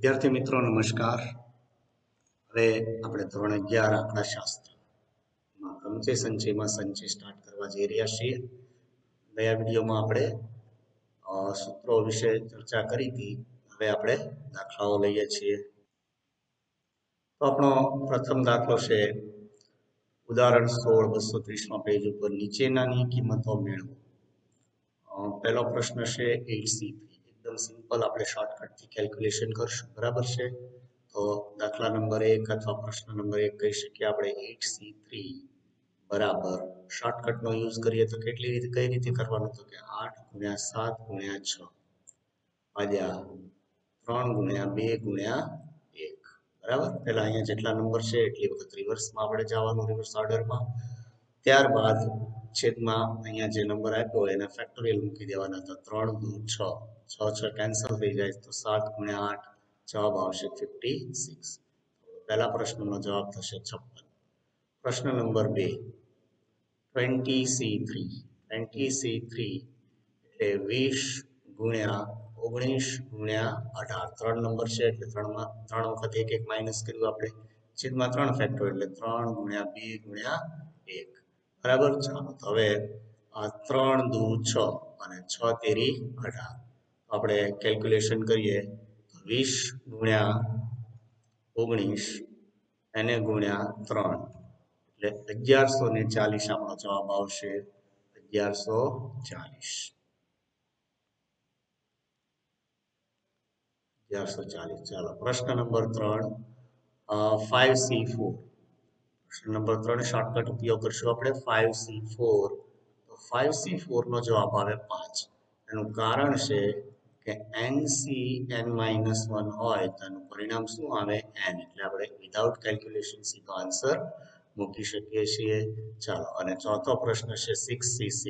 વિદ્યાર્થી મિત્રો નમસ્કાર. હવે આપણે ધોરણ 11 આંકડાશાસ્ત્રમાં ક્રમચય સંચયમાં સંચય સ્ટાર્ટ કરવા જઈ રહ્યા છીએ. ગયા વિડીયોમાં આપણે સૂત્રો વિશે ચર્ચા કરી હતી. હવે આપણે દાખલાઓ લઈએ છીએ. તો આપણો પ્રથમ દાખલો છે ઉદાહરણ 16 230 પેજ ઉપર નીચેનાની કિંમતો મેળવો. પહેલો પ્રશ્ન છે 8C3. એકદમ સિમ્પલ, આપણે શોર્ટકટથી કેલ્ક્યુલેશન કરશું, બરાબર છે. તો દાખલા નંબર 1 અથવા પ્રશ્ન નંબર 1 કહી શકીએ આપણે 8C3 બરાબર શોર્ટકટનો યુઝ કરીએ તો કઈ રીતે કરવાનું, તો કે 8 × 7 × 6 ભાગ્યા 3 × 2 × 1. બરાબર. પહેલા અહીંયા જેટલા નંબર છે એટલી વખત રિવર્સમાં આપણે જવાનું, રિવર્સ ઓર્ડરમાં. ત્યારબાદ છેદમાં અહીંયા જે નંબર આપ્યો એને ફેક્ટોરિયલ મૂકી દેવાના. તો 3 દુ 6 6 કેન્સલ થઈ જાય તો 7 × 8 જવાબ આવશે 56. પહેલા પ્રશ્નનો જવાબ થશે 56. પ્રશ્ન નંબર 2 20C3. 20C3 એટલે 20 × 19 × 18. 3 નંબર છે એટલે 3 વખત 1 1 માઇનસ કર્યું આપણે, છેદમાં 3 ફેક્ટોરિયલ એટલે 3 × 2 × 1. બરાબર. ચાલો તો હવે 3 દુ 6 અને 6 તેરી 18. આપણે કેલ્ક્યુલેશન કરીએ તો 20 × 19 એને ગુણ્યા 3 એટલે 1140 આપણો જવાબ આવશે. 1140. ચાલો પ્રશ્ન નંબર 3 5C4. પ્રશ્ન નંબર 3 શોર્ટકટ ઉપયોગ કરશું આપણે 5C4. તો 5C4 નો જવાબ આવે 5. એનું કારણ છે કે NCn-1 હોય તો એનું પરિણામ શું આવે n, એટલે આપણે વિધાઉટ કેલ્ક્યુલેશન સીધો આન્સર મૂકી શકીએ છીએ. ચાલો, અને ચોથો પ્રશ્ન છે 6C6.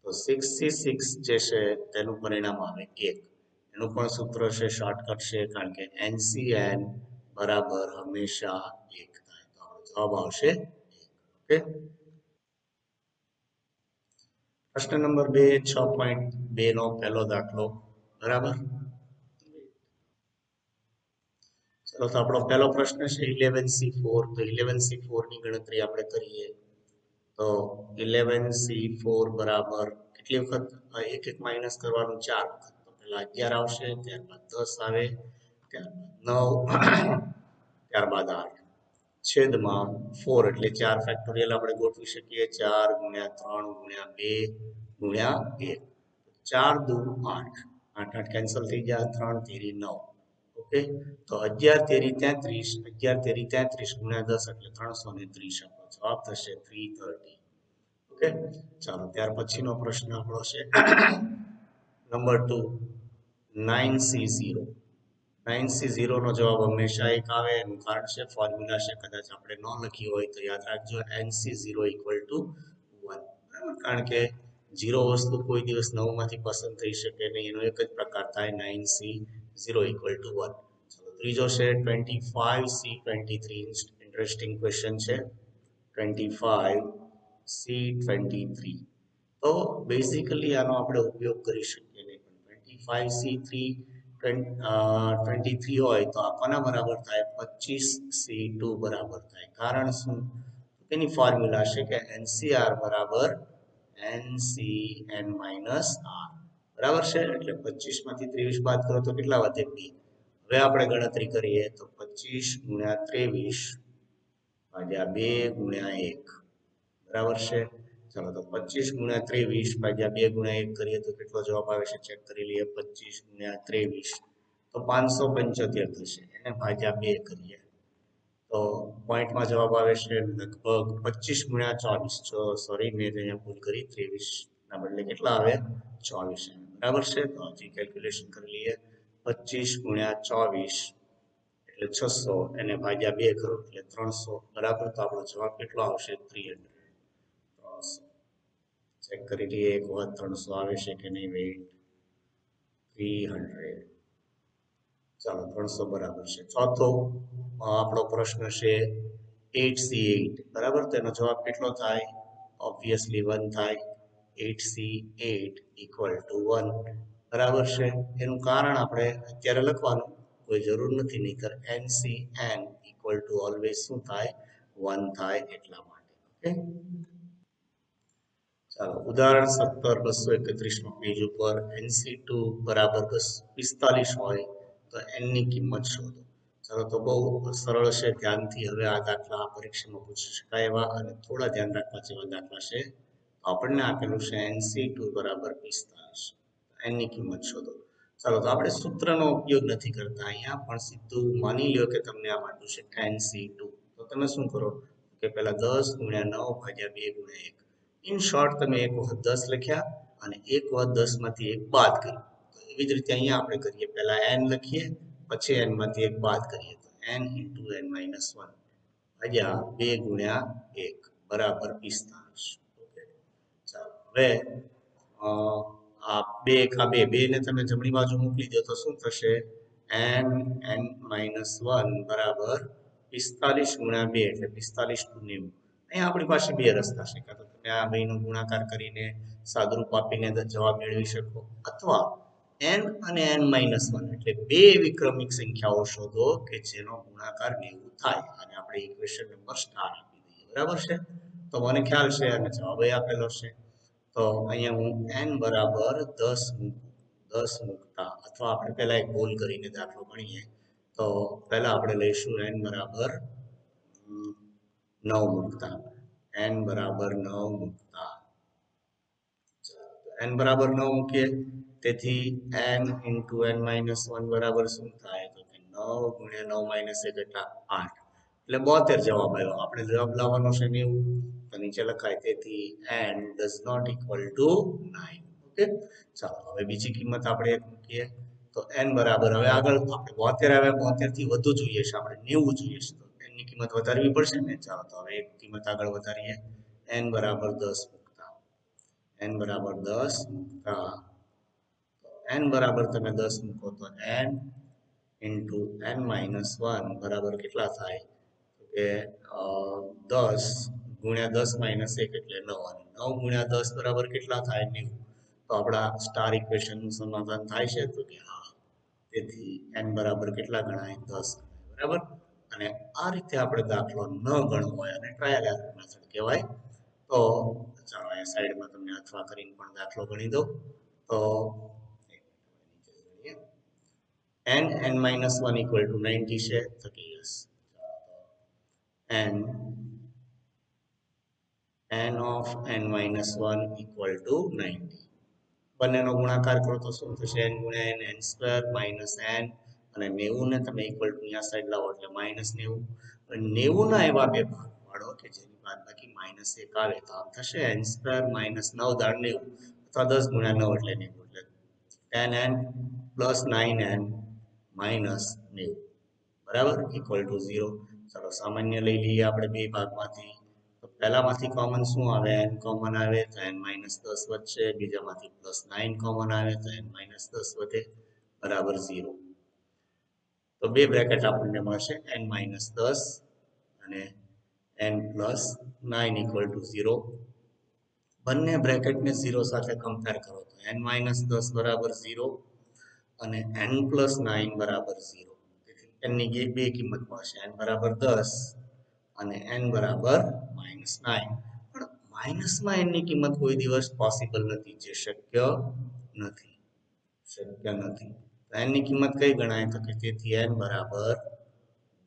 તો 6C6 જે છે તેનું પરિણામ આવે 1. એનું પણ સૂત્ર છે, શોર્ટકટ છે, કારણ કે NCn બરાબર હંમેશા 1 થાય. તો આપણો જવાબ આવશે 1. ઓકે. પ્રશ્ન નંબર 2 6.2 નો પહેલો દાખલો. બરાબર. ચલો તો આપણો પહેલો પ્રશ્ન છે 11C4. તો 11C4 ની ગણતરી આપણે કરીએ તો 11C4 બરાબર કેટલી વખત 1 1 માઇનસ કરવાનું, 4 વખત. તો પહેલા 11 આવશે, ત્યારબાદ 10 આવે, ત્યારબાદ 9, ત્યારબાદ 8, છેદમાં 4 એટલે 4 ફેક્ટોરિયલ આપણે ગોઠવી શકીએ. 4 × 3 × 2 × 1. 4 દુ 8, 8 8 કેન્સલ થઈ ગયા, 3 તેરી 9. ઓકે. તો 11 તેરી 33, 11 તેરી 33 × 10 એટલે 330. આપણો જવાબ થશે 330. ઓકે. ચાલો, ત્યાર પછીનો પ્રશ્ન આપણો છે નંબર 2 9C0. 9C0 નો જવાબ હંમેશા 1 આવે. એનું કારણ છે ફોર્મ્યુલા છે, કદાચ આપણે ન લખી હોય તો યાદ રાખજો, NC0 = 1. કારણ કે 0 વસ્તુ કોઈ દિવસ 9 માંથી પસંદ થઈ શકે નહીં, એનો એક જ પ્રકાર થાય 9C0 = 1. ચલો, ત્રીજો છે 25C23. ઇન્ટરેસ્ટિંગ ક્વેશ્ચન છે 25C23. તો બેઝિકલી આનો આપણે ઉપયોગ કરી શકીએ નહીં, પણ 25C23 હોય તો આ કોના બરાબર થાય, 25C2 બરાબર થાય. કારણ શું, એની ફોર્મ્યુલા છે કે NCR બરાબર NCn-r. બરાબર છે. એટલે 25 માંથી 23 બાદ કરો તો કેટલા વધે, 2. હવે આપણે ગણતરી કરીએ તો 25 × 23 ભાગ્યા 2 × 1. બરાબર છે. ચાલો તો 25 × 23 ભાગ્યા 2 × 1 કરીએ તો કેટલો જવાબ આવે છે ચેક કરી લઈએ. 25 × 23 તો 575 થશે. એને ભાગ્યા 2 કરીએ તો પોઈન્ટમાં જવાબ આવે છે લગભગ 25 × 24. સોરી, મેં અહીંયા ભૂલ કરી, 23 ના બદલે કેટલા આવે, 24. બરાબર છે. તો હજી કેલ્ક્યુલેશન કરી લઈએ. 25 × 24 એટલે 600, એને ભાગ્યા 2 કરો એટલે 300. બરાબર. તો આપણો જવાબ કેટલો આવશે, 300. ચેક કરી લઈએ એક વખત 300 આવે છે કે નહીં. વેઇટ, 300. ચાલો, 300 બરાબર છે. ચોથો આપણો પ્રશ્ન છે 8C8. બરાબર. તો એનો જવાબ કેટલો થાય, ઓબ્વિયસલી 1 થાય. 8C8 = 1. બરાબર છે. એનું કારણ આપણે અત્યારે લખવાનું કોઈ જરૂર નથી, નહીંતર NCN ઇક્વલ ટુ ઓલવેઝ શું થાય 1 થાય એટલા માટે. ઓકે, ચાલો ઉદાહરણ 17 231 પેજ ઉપર NC2 બરાબર 45 હોય તો n ની કિંમત શોધો. ચાલો તો બહુ સરળ છે, ધ્યાનથી હવે આ દાખલા પરીક્ષામાં પૂછી શકાય એવા અને થોડા ધ્યાન રાખવા જેવા દાખલા છે. આપણને આપેલું છે NC2 બરાબર 45, n ની કિંમત શોધો. ચાલો તો આપણે સૂત્રનો ઉપયોગ નથી કરતા અહીંયા, પણ સીધું માની લ્યો કે તમને આ આપ્યું છે NC2, તો તમે શું કરો કે પહેલા 10 ગુણ્યા 9 ભાગ્યા 2 ગુણ્યા 1. ઇન શોર્ટ તમે એક વખત 10 લખ્યા અને એક વખત 10 માંથી 1 બાદ કર્યું. તો એવી જ રીતે અહીંયા આપણે કરીએ, પહેલા n લખીએ પછી n માંથી 1 બાદ કરીએ, તો n into n minus 1 ભાગ્યા 2 ગુણ્યા 1 બરાબર 45. ઓકે, ચાલો હવે આ 2 એકા 2, 2 ને તમે જમણી બાજુ મોકલી દો તો શું થશે, n n minus 1 બરાબર 45 ગુણ્યા 2 એટલે 45 × 90. અહીંયા આપણી પાસે બે રસ્તા છે, કાં તો તમે આ બેનો ગુણાકાર કરીને સાદુરૂપ આપીને જવાબ મેળવી શકો, અથવા n અને n minus 1 એટલે બે એવી ક્રમિક સંખ્યાઓ શોધો કે જેનો ગુણાકાર 90 થાય અને આપણે ઇક્વેશન નંબર સ્ટાર આપી દઈએ. બરાબર છે, તો મને ખ્યાલ છે અને જવાબ આપેલો છે. તો અહીંયા હું n બરાબર 10 મૂકતા, અથવા આપણે પહેલા એક બોલ કરીને દાખલો ગણીએ, તો પહેલા આપણે લઈશું n બરાબર 9 મૂકતા, n બરાબર 9 મૂકતા, n બરાબર 9 મૂકીએ, તેથી n into n minus 1 બરાબર શું થાય, તો કે 9 ગુણ્યા 9 minus 1 એટલે 8, એટલે 72 જવાબ આવ્યો. આપણે જવાબ લાવવાનો છે 90, તો નીચે લખાય, તેથી n does not equal to 9. Okay, ચાલો હવે બીજી કિંમત આપણે એક મૂકીએ, તો n બરાબર, હવે આગળ આપણે 72 આવ્યા, 72 થી વધુ જોઈએ છે, આપણે 90 જોઈએ છે, તો n ની કિંમત વધારવી પડશે ને. ચાલો તો હવે એક કિંમત આગળ વધારીએ, n બરાબર 10 મૂકતા, n બરાબર 10 મૂકતા, n બરાબર તમે 10 મૂકો તો n into n minus 1 બરાબર કેટલા થાય, તો કે 10 ગુણ્યા 10 minus 1 એટલે 9, અને 9 ગુણ્યા 10 બરાબર કેટલા થાય, 90. તો આપણા સ્ટાર ઇક્વેશનનું સમાધાન થાય છે, તો કે હા, તેથી n બરાબર કેટલા ગણાય, 10 ગણાય. બરાબર, અને આ રીતે આપણે દાખલો ન ગણવો હોય અને ટ્રાયલ એરર મેથડ કહેવાય. તો ચાલો અહીંયા સાઈડમાં તમને અથવા કરીને પણ દાખલો ગણી દઉં. તો n n minus 1 equal to 90 છે, તો કે yes, n n of n minus 1 equal to 90. બંનેનો ગુણાકાર કરો તો શું થશે, n ગુણ્યા n, n square minus n, અને 90 ને તમે ઇક્વલ ટુ અહીંયા સાઈડ લાવો એટલે માઇનસ 90. 90 ના એવા બે ભાગ પાડો કે જેની બાદબાકી માઇનસ 1 આવે, તો આમ થશે n સ્ક્વેર માઇનસ 9 દાળ 90, અથવા 10 ગુણ્યા 9 એટલે 90, એટલે 10n પ્લસ 9n માઇનસ 90 બરાબર ઇક્વલ ટુ 0. ચાલો સામાન્ય લઈ લઈએ આપણે બે ભાગમાંથી, તો પહેલામાંથી કોમન શું આવે, n કોમન આવે તો n minus 10 વધશે, બીજામાંથી પ્લસ 9 કોમન આવે તો n minus 10 વધે, બરાબર 0. તો બે બ્રેકેટ આપણને મળશે, n minus 10 અને n plus 9 equal to 0. બંને બ્રેકેટને 0 સાથે કમ્પેર કરો તો n minus 10 બરાબર 0 અને n plus 9 બરાબર 0. તેથી n ની બે કિંમત મળશે, n બરાબર 10 અને n બરાબર માઇનસ 9. પણ માઇનસમાં n ની કિંમત કોઈ દિવસ પોસિબલ નથી, જે શક્ય નથી, શક્ય નથી. n ની કિંમત કઈ ગણાય, તો કે તેથી n બરાબર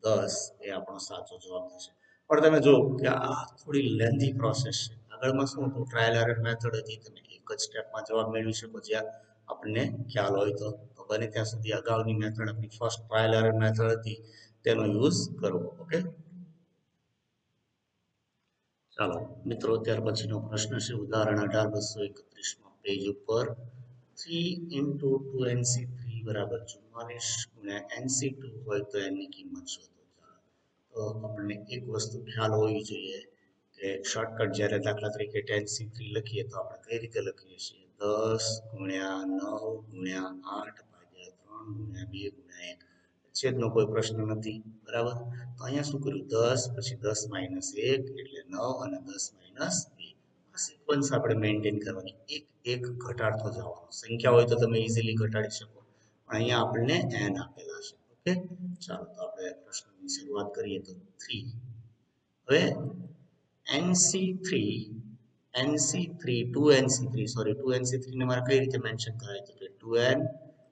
10 એ આપણો સાચો જવાબ થશે. પણ તમે જો કે આ થોડી લેન્ધી પ્રોસેસ છે. આગળમાં શું હતું, ટ્રાયલ એરર મેથડ હતી, તમે એક જ સ્ટેપમાં જવાબ મેળવી શકો જ્યાં આપણને ખ્યાલ હોય તો. બને ત્યાં સુધી અગાઉની મેથડ, આપણી ફર્સ્ટ ટ્રાયલ એરર મેથડ હતી, તેનો યુઝ કરવો. ઓકે, ચાલો મિત્રો, ત્યાર પછીનો પ્રશ્ન છે ઉદાહરણ 18 231 પેજ ઉપર 3 into 2nc3 બરાબર 44 ગુણ્યા nc2 હોય તો એની કિંમત શોધો. તો આપણને એક વસ્તુ ખ્યાલ હોવી જોઈએ કે શોર્ટકટ જ્યારે દાખલા તરીકે 10c3 લખીએ તો આપણે કઈ રીતે લખીએ છીએ, 10 ગુણ્યા 9 ગુણ્યા 8 ભાગ્યા 3 ગુણ્યા 2 ગુણ્યા 1. છેદનો કોઈ પ્રશ્ન નથી, બરાબર. તો અહીંયા શું કર્યું, 10 પછી 10 minus 1 એટલે 9 અને 10 minus 2. આ સિક્વન્સ આપણે મેન્ટેન કરવાની. એક એક ઘટાડતો જવાનો. સંખ્યા હોય તો તમે ઇઝીલી ઘટાડી શકો, પણ અહીંયા આપણને n આપેલા છે. ઓકે, ચાલો તો આપણે પ્રશ્નની શરૂઆત કરીએ. તો 3. હવે NC3 NC3 2NC3 sorry 2NC3 ને મારે કઈ રીતે મેન્શન કરાય તો કે 2n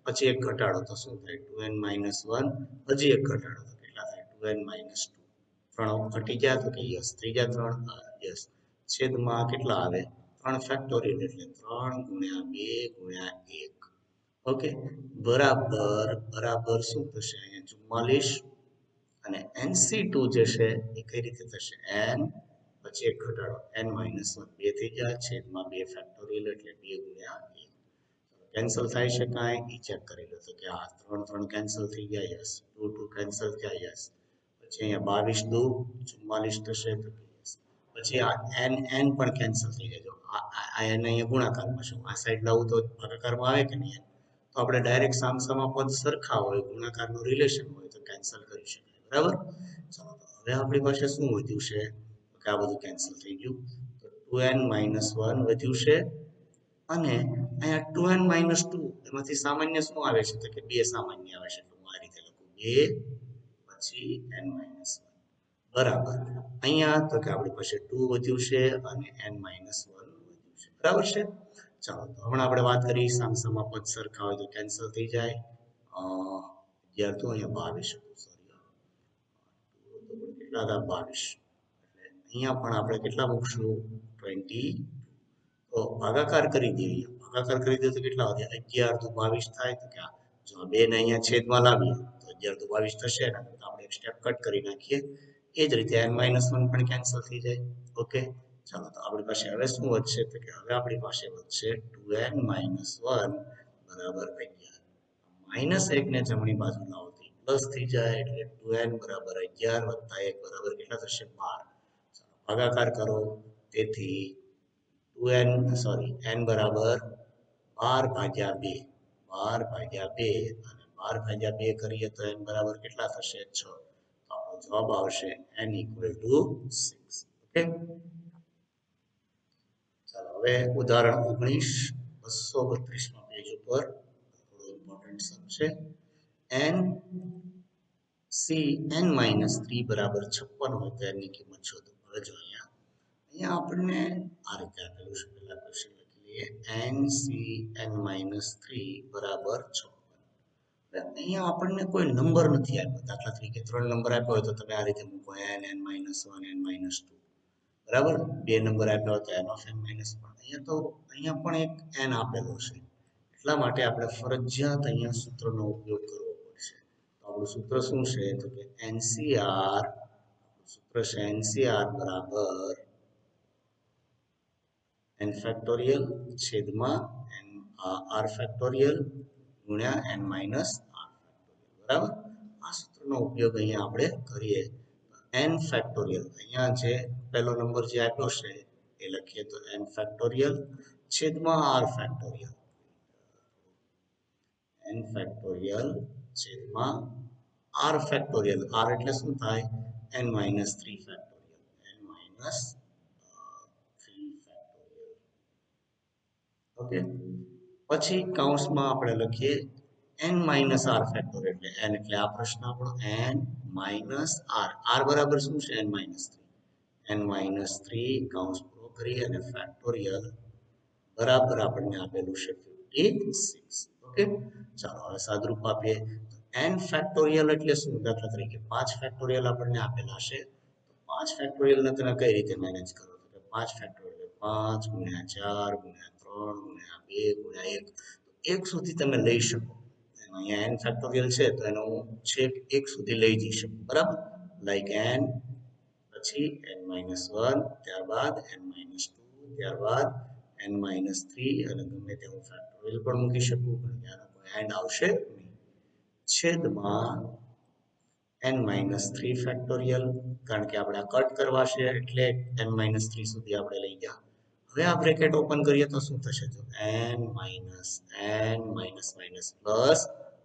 પછી એક ઘટાડો તો શું થાય 2n - 1 હજી એક ઘટાડો તો કેટલા થાય 2n - 2 ત્રણ ઘટી ગયા તો કે યસ ત્રીજા ત્રણ યસ છેદમાં કેટલા આવે 3 ફેક્ટોરિયલ એટલે 3 ગુણ્યા 2 ગુણ્યા 1 ઓકે બરાબર બરાબર શું થશે અહીંયા 44 અને NC2 જે છે એ કઈ રીતે થશે n પછી એક ઘટાડો n - 1 2 થઈ જાય છેદમાં 2 ફેક્ટોરિયલ એટલે 2 ગુણ્યા 1 કેન્સલ થાય છે કાંઈ ઈ ચેક કરી લો તો કે આ 3 3 કેન્સલ થઈ ગયા યસ 2 2 કેન્સલ થયા યસ પછી અહીંયા 22 દુ 44 થશે તો પછી આ n n પણ કેન્સલ થઈ જાય જો આ n અહીંયા ગુણાકારમાં છે આ સાઈડ લાવું તો ભાગાકારમાં આવે કે નહીં તો આપણે ડાયરેક્ટ સામસામા પદ સરખા હોય ગુણાકારનું રિલેશન હોય તો કેન્સલ કરી શકાય બરાબર ચાલો તો હવે આપણી પાસે શું વધ્યું છે કે આ બધું કેન્સલ થઈ ગયું તો 2n - 1 વધ્યું છે અને અહીંયા 2n - 2 એમાંથી સામાન્ય શું આવે છે તો કે 2 સામાન્ય આવે છે તો હું આ રીતે લખું 2 પછી n - 1 બરાબર અહીંયા તો કે આપણી પાસે 2 વધ્યું છે અને n - 1 વધ્યું છે બરાબર છે ચાલો તો હમણાં આપણે વાત કરી સામસામા પદ સરખા હોય તો કેન્સલ થઈ જાય વિદ્યાર્થીઓ અહીંયા 22 સોરી કેટલા હતા 22 એટલે અહીંયા પણ આપણે કેટલા મૂકશું 20 તો ભાગાકાર કરી દઈએ ભાગાકાર કરી દઈએ તો કેટલા વધ્યા 11 દુ 22 થાય તો કે જો બે ને અહીંયા છેદમાં લાવીએ તો 11 દુ 22 થશે ને તો આપણે એક સ્ટેપ કટ કરી નાખીએ એ જ રીતે n - 1 પણ કેન્સલ થઈ જાય ઓકે ચાલો તો આપણી પાસે હવે શું વધશે તો કે હવે આપણી પાસે વધશે 2n - 1 બરાબર 11 માઇનસ 1 ને જમણી બાજુ લાવો તો પ્લસ થઈ જાય એટલે 2n બરાબર 11 વત્તા 1 બરાબર કેટલા થશે 12 ભાગાકાર કરો તેથી 2n સોરી n બરાબર 12 ભાગ્યા 2 12 ભાગ્યા 2 અને 12 ભાગ્યા 2 કરીએ તો n બરાબર કેટલા થશે 6 તો આપણો જવાબ આવશે n = 6 ઓકે ચાલો હવે ઉદાહરણ 19 232માં પેજ ઉપર થોડો ઇમ્પોર્ટન્ટ સમ છે n c n - 3 બરાબર 56 હોય તો n ની કિંમત શોધો હવે જો અહીંયા આપણને આ રીતે આપેલું છે પહેલા ક્વેશ્ચન લખી લઈએ n c n - 3 બરાબર 56 અહીંયા આપણને કોઈ નંબર નથી આપ્યો દાખલા તરીકે 3 નંબર આપ્યો હોય તો તમે આ રીતે મૂકો n n - 1 n - 2 બરાબર બે નંબર આપ્યા હોય તો n of n - 1 અહીંયા પણ એક n આપેલો છે એટલા માટે આપણે ફરજિયાત અહીંયા સૂત્રનો ઉપયોગ કરવો પડશે તો આપણું સૂત્ર શું છે તો કે NCR સૂત્ર છે NCR બરાબર n ફેક્ટોરિયલ છેદમાં r ફેક્ટોરિયલ ગુણ્યા n - r ફેક્ટોરિયલ બરાબર આ સૂત્રનો ઉપયોગ અહીંયા આપણે કરીએ n ફેક્ટોરિયલ અહીંયા જે પહેલો નંબર જે આપ્યો છે એ લખીએ તો n ફેક્ટોરિયલ છેદમાં r ફેક્ટોરિયલ n ફેક્ટોરિયલ છેદમાં r ફેક્ટોરિયલ r એટલે શું થાય n - 3 factorial n - 3 factorial okay પછી કૌંસમાં આપણે લખીએ n - r ફેક્ટોરિયલ એટલે n એટલે આ પ્રશ્ન આપણો n - r બરાબર શું છે n - 3 n - 3 કૌંસ પૂરો કરી અને ફેક્ટોરિયલ બરાબર આપણને આપેલું છે 56 ઓકે ચાલો હવે સાદરૂપ આપીએ n ફેક્ટોરિયલ એટલે શું દાખલા તરીકે 5 ફેક્ટોરિયલ આપણને આપેલા છે તો 5 ફેક્ટોરિયલ ને તમે કઈ રીતે મેનેજ કરો તો 5 ફેક્ટોરિયલ 5 ગુણ્યા 4 ગુણ્યા 3 ગુણ્યા 2 ગુણ્યા 1 1 સુધી તમે લઈ શકો અહીંયા n ફેક્ટોરિયલ છે તો એનો હું છેક 1 સુધી લઈ જઈ શકું બરાબર લાઈક n પછી n - 1 ત્યારબાદ n - 2 ત્યારબાદ n - 3 અને ગમે તે હું ફેક્ટોરિયલ પણ મૂકી શકું પણ ત્યાંનો કોઈ એન્ડ આવશે નહીં છેદમાં n - 3 ફેક્ટોરિયલ કારણ કે આપણે આ કટ કરવા છે એટલે n - 3 સુધી આપણે લઈ ગયા હવે આ બ્રેકેટ ઓપન કરીએ તો શું થશે તો n minus n minus minus plus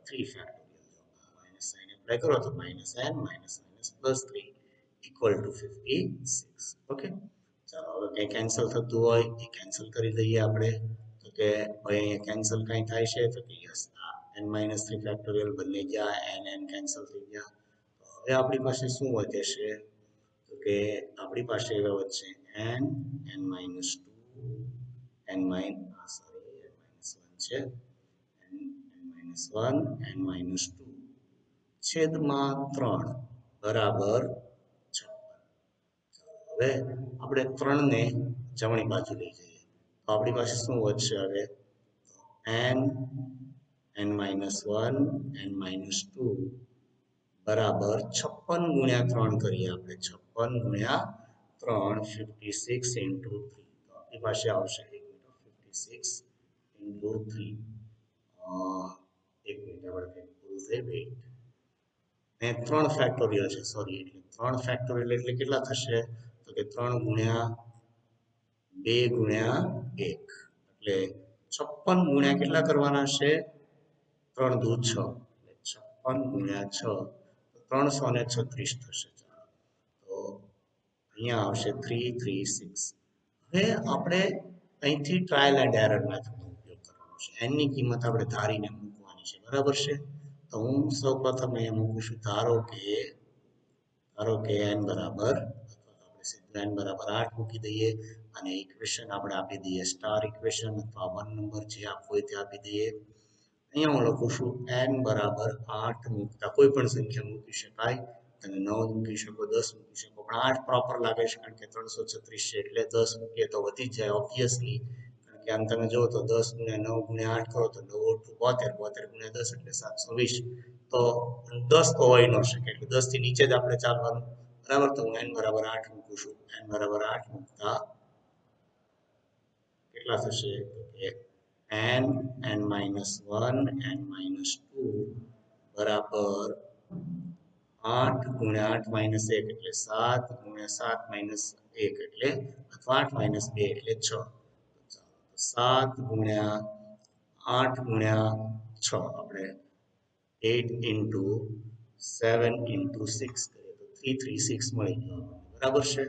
3 factorial minus sign apply કરો તો minus n minus minus plus 3 equal to 56 okay ચાલો હવે કંઈ કેન્સલ થતું હોય એ કેન્સલ કરી દઈએ આપણે તો કે હવે અહીંયા કેન્સલ કંઈ થાય છે તો કે યસ n-3 ફેક્ટોરિયલ બંને ગયા n કેન્સલ થઈ ગયા. તો હવે આપણી પાસે શું વધે છે તો કે આપણી પાસે હવે વધશે n n-2 સોરી n-1 છે n-1 n-2 છેદમાં 3 બરાબર 56. હવે આપણે 3 ને જમણી બાજુ લઈ જઈએ તો આપણી પાસે શું વધશે હવે n-1 n-2 બરાબર 56 ગુણ્યા 3 કરીએ આપણે 56 ગુણ્યા 3 56 into 3 તો આપણી પાસે આવશે 56 into 3 એક મિનિટ આપણે કંઈક ભૂલ થઈ વેઇટ ને 3 ફેક્ટોરિયલ છે સોરી એટલે 3 ફેક્ટોરિયલ એટલે કેટલા થશે તો કે 3 ગુણ્યા 2 ગુણ્યા 1 એટલે 56 ગુણ્યા કેટલા કરવાના છે 3 દુ 6 એટલે 56 ગુણ્યા 6 336 થશે. તો અહીંયા આવશે 336. હવે આપણે અહીંથી ટ્રાયલ એન્ડ એરર મેથડનો ઉપયોગ કરવાનો છે. એની કિંમત આપણે ધારીને મૂકવાની છે બરાબર છે. તો હું સૌપ્રથમ અહીંયા મૂકું છું ધારો કે n બરાબર અથવા આપણે સીધું n બરાબર 8 મૂકી દઈએ અને ઇક્વેશન આપણે આપી દઈએ સ્ટાર ઇક્વેશન અથવા 1 નંબર જે આપવો હોય તે આપી દઈએ. અહીંયા હું લખું છું n બરાબર 8 મૂકતા કોઈ પણ સંખ્યા મૂકી શકાય. તમે 9 મૂકી શકો 10 મૂકી શકો પણ 8 પ્રોપર લાગે છે કારણ કે 336 છે એટલે 10 મૂકીએ તો વધી જાય ઓબ્વિયસલી કારણ કે આમ તમે જુઓ તો 10 ગુણ્યા 9 ગુણ્યા 8 કરો તો 9 72 ગુણ્યા 10 એટલે 720 તો 10 તો હોય ન શકે એટલે 10 થી નીચે જ આપણે ચાલવાનું બરાબર. તો હું n બરાબર 8 મૂકું છું n બરાબર 8 મૂકતા કેટલા થશે તો કે n-1 n-2 બરાબર 8 ગુણ્યા 8 માઇનસ 1 એટલે 7 ગુણ્યા 7 માઇનસ 1 એટલે અથવા 8 માઇનસ 2 એટલે 6. 7 ગુણ્યા 8 ગુણ્યા 6 આપણે 8 into 7 into 6 કરીએ તો 336 મળી ગયો બરાબર છે.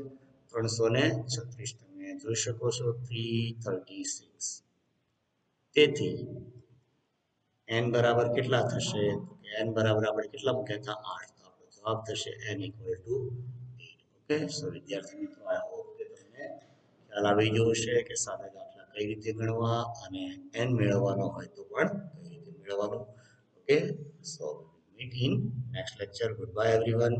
336 તમે જોઈ શકો છો 336. તેથી n બરાબર કેટલા થશે n બરાબર આપણે કેટલા મૂક્યા હતા 8 તો આપણો જવાબ થશે n equal to 8. Okay so વિદ્યાર્થી મિત્રો આઈ હોપ કે તમને ખ્યાલ આવી ગયો હશે કે સાદા દાખલા કઈ રીતે ગણવા અને n મેળવવાનો હોય તો પણ કઈ રીતે મેળવવાનું. Okay so meet in next lecture. Good bye everyone.